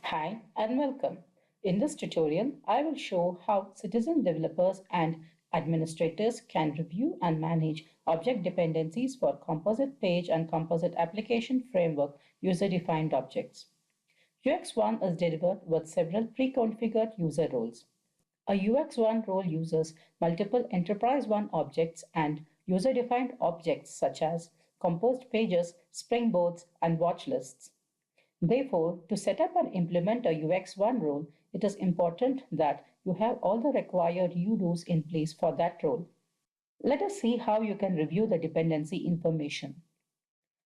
Hi and welcome. In this tutorial, I will show how citizen developers and administrators can review and manage object dependencies for Composite Page and Composite Application Framework user-defined objects. UX1 is delivered with several pre-configured user roles. A UX1 role uses multiple Enterprise1 objects and user-defined objects such as composed pages, springboards, and watch lists. Therefore, to set up and implement a UX1 role, it is important that you have all the required UDOs in place for that role. Let us see how you can review the dependency information.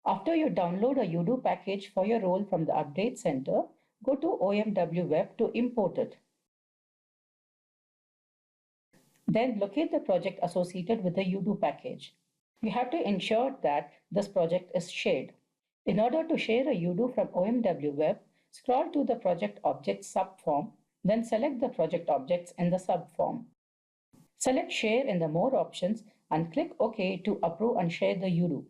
After you download a UDO package for your role from the Update Center, go to OMW Web to import it. Then locate the project associated with the UDO package. You have to ensure that this project is shared. In order to share a UDO from OMW Web, scroll to the Project Objects subform, then select the project objects in the subform. Select Share in the More options and click OK to approve and share the UDO.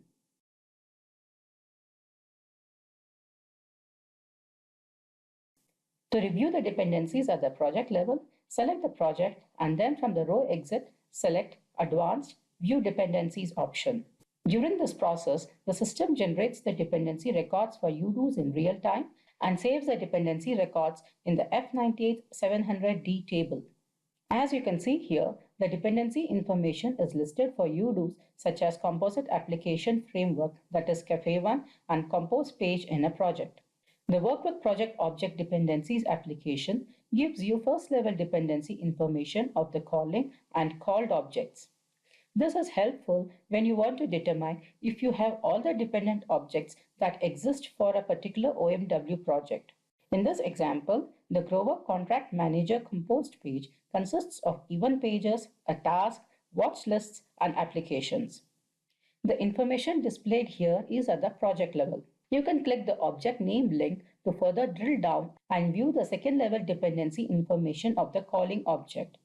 To review the dependencies at the project level, select the project and then from the row exit, select Advanced View Dependencies option. During this process, the system generates the dependency records for UDOs in real time and saves the dependency records in the F98700D table. As you can see here, the dependency information is listed for UDOs such as Composite Application Framework, that is Cafe1, and Compose Page in a project. The Work with Project Object Dependencies application gives you first-level dependency information of the calling and called objects. This is helpful when you want to determine if you have all the dependent objects that exist for a particular OMW project. In this example, the Grover Contract Manager composed page consists of event pages, a task, watch lists, and applications. The information displayed here is at the project level. You can click the object name link to further drill down and view the second level dependency information of the calling object.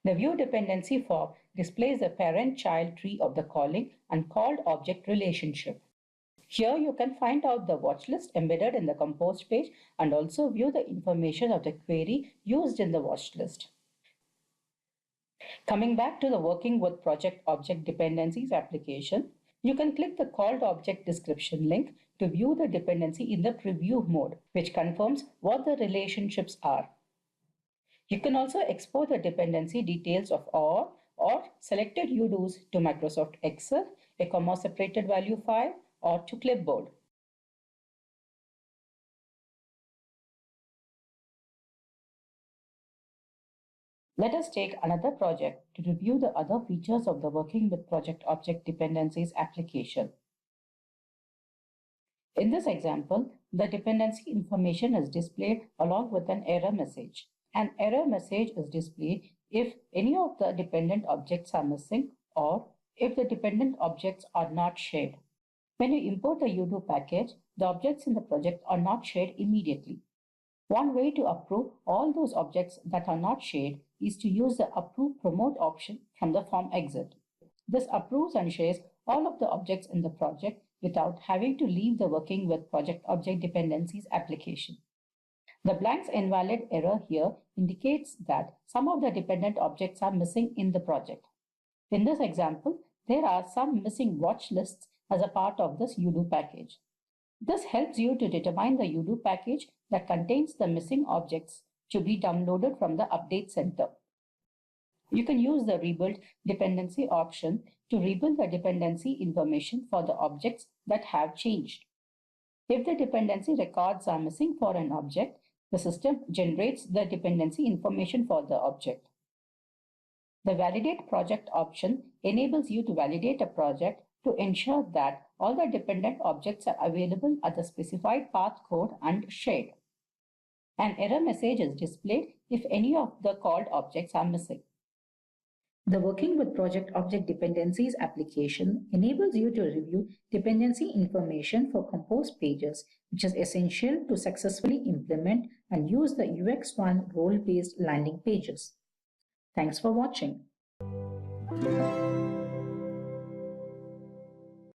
The view dependency form displays the parent-child tree of the calling and called object relationship. Here you can find out the watch list embedded in the composed page and also view the information of the query used in the watch list. Coming back to the Working with Project Object Dependencies application, you can click the called object description link to view the dependency in the preview mode, which confirms what the relationships are. You can also export the dependency details of all or selected UDOs to Microsoft Excel, a comma-separated value file, or to clipboard. Let us take another project to review the other features of the Working with Project Object Dependencies application. In this example, the dependency information is displayed along with an error message. An error message is displayed if any of the dependent objects are missing or if the dependent objects are not shared. When you import a UDO package, the objects in the project are not shared immediately. One way to approve all those objects that are not shared is to use the Approve Promote option from the form exit. This approves and shares all of the objects in the project without having to leave the Working with Project Object Dependencies application. The blanks invalid error here indicates that some of the dependent objects are missing in the project. In this example, there are some missing watch lists as a part of this UDO package. This helps you to determine the UDO package that contains the missing objects to be downloaded from the Update Center. You can use the Rebuild Dependency option to rebuild the dependency information for the objects that have changed. If the dependency records are missing for an object, the system generates the dependency information for the object. The Validate Project option enables you to validate a project to ensure that all the dependent objects are available at the specified path code and shared. An error message is displayed if any of the called objects are missing. The Working with Project Object Dependencies application enables you to review dependency information for composed pages, which is essential to successfully implement and use the UX1 role-based landing pages. Thanks for watching.